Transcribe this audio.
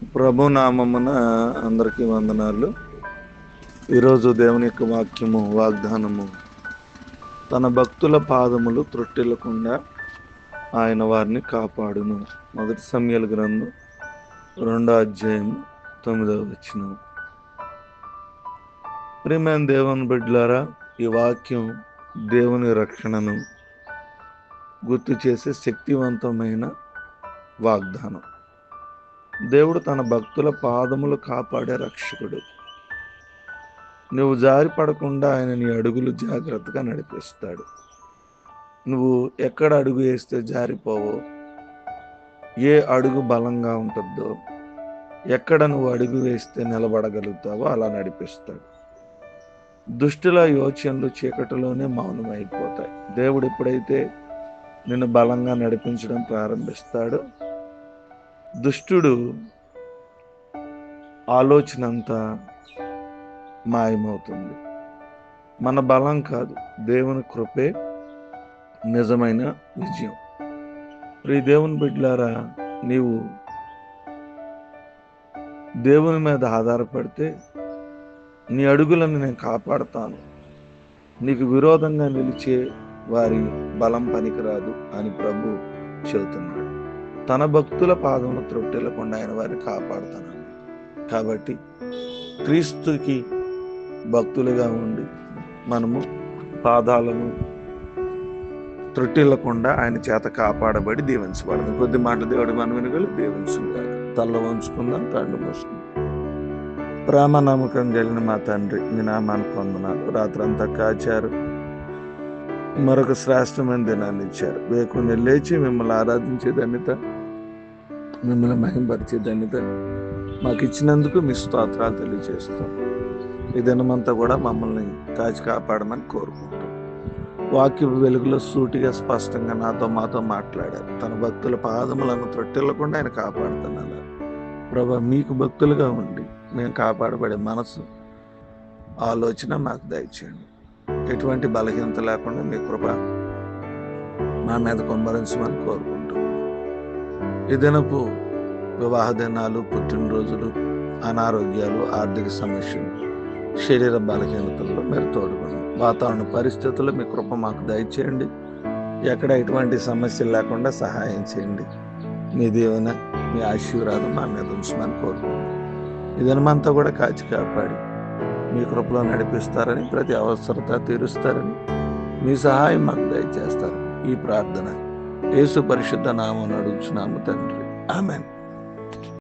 ప్రభు నామమున అందరికీ వందనాలు. ఈరోజు దేవుని యొక్క వాక్యము వాగ్దానము, తన భక్తుల పాదములు త్రొట్టిల్లకుండా ఆయన వారిని కాపాడును. 1 సమూయేలు గ్రంథం 2:9. ప్రియమైన దేవుని బిడ్డలారా, ఈ వాక్యం దేవుని రక్షణను గుర్తు చేసే శక్తివంతమైన వాగ్దానం. దేవుడు తన భక్తుల పాదములు కాపాడే రక్షకుడు. నువ్వు జారి పడకుండా ఆయన నీ అడుగులు జాగ్రత్తగా నడిపిస్తాడు. నువ్వు ఎక్కడ అడుగు వేస్తే జారిపోవో, ఏ అడుగు బలంగా ఉంటుందో, ఎక్కడ నువ్వు అడుగు వేస్తే నిలబడగలుగుతావో అలా నడిపిస్తాడు. దుష్టుల యోచనలు చీకటిలోనే మౌనమైపోతాయి. దేవుడు ఎప్పుడైతే నిన్ను బలంగా నడిపించడం ప్రారంభిస్తాడో, దుష్టుడు ఆలోచన అంతా మాయమవుతుంది. మన బలం కాదు, దేవుని కృపే నిజమైన విజయం. ఈ దేవుని బిడ్డలారా, నీవు దేవుని మీద ఆధారపడితే నీ అడుగులను నేను కాపాడుతాను, నీకు విరోధంగా నిలిచే వారి బలం పనికిరాదు అని ప్రభు చెబుతున్నాడు. తన భక్తుల పాదములు త్రొట్టిల్లకుండా ఆయన వారిని కాపాడుతాను. కాబట్టి క్రీస్తుకి భక్తులుగా ఉండి మనము పాదాలను త్రొట్టిల్లకుండా ఆయన చేత కాపాడబడి దీవించబడదు. కొద్ది మాటలు దేవుడు మనం వినగలి దీవించుగాక. తల్ల వంచుకుందాం, కళ్ళు మూసుకుందాం. ప్రేమ నమ్మకం కలిగిన మా తండ్రి, మీ నామానికి వందనాలు. రాత్రంతా కాచారు, మరొక శ్రేష్టమైన దినాన్ని ఇచ్చారు. వేకుని లేచి మిమ్మల్ని ఆరాధించే ధన్యత, మిమ్మల్ని మహింపరిచే ధన్యత మాకు ఇచ్చినందుకు మీ స్తోత్రాలు తెలియజేస్తాం. ఈ దినమంతా కూడా మమ్మల్ని కాచి కాపాడమని కోరుకుంటాం. వాక్య వెలుగులో సూటిగా స్పష్టంగా మాతో మాట్లాడారు. తన భక్తుల పాదములను త్రొట్టిల్లకుండా ఆయన కాపాడుతున్నారు. ప్రభా, మీకు భక్తులుగా ఉండి మేము కాపాడబడే మనసు, ఆలోచన మాకు దయచేయండి. ఎటువంటి బలహీనత లేకుండా మీ కృప మా మీద కొమ్మరించమని కోరుకుంటాం. ఈ దినపు వివాహ దినాలు, పుట్టినరోజులు, అనారోగ్యాలు, ఆర్థిక సమస్యలు, శరీర బలహీనతల్లో మీరు తోడుకోండి. వాతావరణ పరిస్థితుల్లో మీ కృప మాకు దయచేయండి. ఎక్కడ ఎటువంటి సమస్యలు లేకుండా సహాయం చేయండి. మీ దీవెన, మీ ఆశీర్వాదం మా మీద ఉంచమని కోరుకుంటాం. ఈ దినమంతా కూడా కాచి కాపాడి మీ కృపలో నడిపిస్తారని, ప్రతి అవసరత తీరుస్తారని, మీ సహాయం మాకు దయచేస్తారు. ఈ ప్రార్థన యేసు పరిశుద్ధ నామమున అడుగుచున్నాము తండ్రి. ఆమేన్.